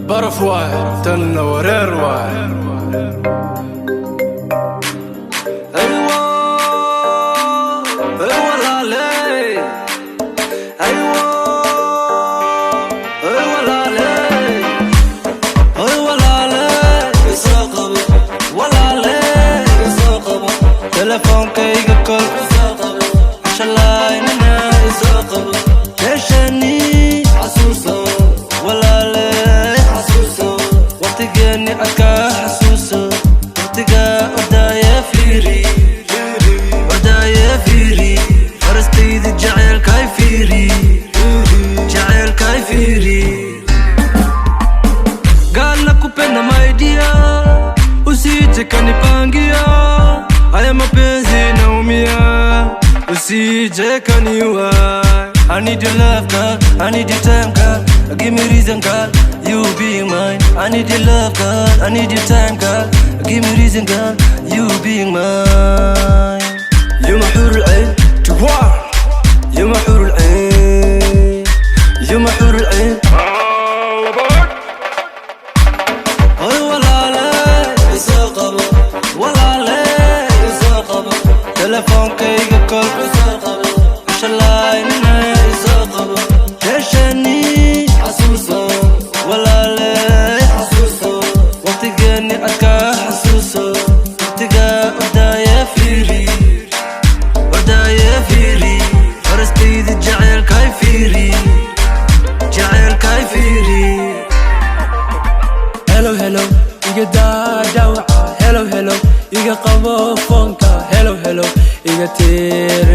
برف واحد تلنا ورير واحد. أيوة أيوة لالي أيوة أيوة لالي أيوة لالي يساقب ولا لي يساقب تلفون كيك كل يساقب شلايننا يساقب ليشني حسوسه ولا لي حسوسه وقتقني أكا حسوسه وقتقا ودايا فيري ودايا فيري فرستيد جعل كاي فيري جعل كاي فيري قال لك upenda maidia usije kanipangia haya mapenzi naumia usije kaniua. I need your love, girl. I need your time, girl. Give me reason, girl. You being mine. I need your love, girl. I need your time, girl. Give me reason, girl. You being mine. You my حور العين. جوار. You my حور العين. You my حور العين. أي ولا لا يساقب ولا لا يساقب تلفون كيك كل يساقب شلايننا يساقب ليشني حسوسه ولا لي حسوسه وقتقني أكا حسوسه وقتقا ودايا فيري ودايا فيري فرستيد جعل كاي فيري جعل كاي فيري. Hello hello iga daawca hello hello iga qabo foonka hello hello iga tir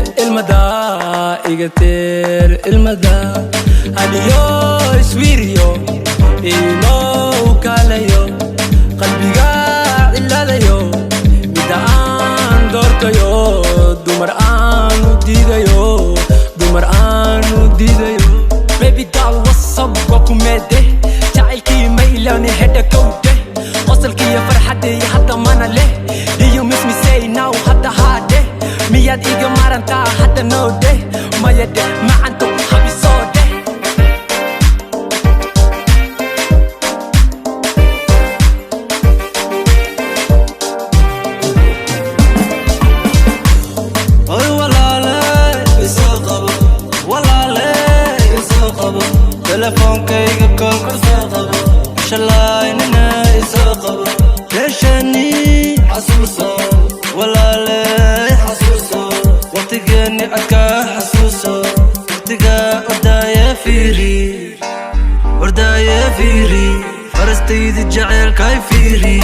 ilmada hadiyo iswiriyo ilo kalayo qalbiga ilalayo midaan doortayo dumar aanu diidayo baby doll what's up wakumede jacaylkii maylani hedha kowde qosalkiiyo farxadii hadda mana leh do you miss me say now hadda haadhe miyaad iga marantaa hadda noode mayadhe macanto habisoode. أي ولا لا يساقب ولا لا يساقب تلفون كيك كل يساقب شلايننا يساقب ليشني حسوسه ولا لي حسوسه وقتقني أكا حسوسه وقتقا ودايا فيري ودايا فيري فرستيد جعل كاي فيري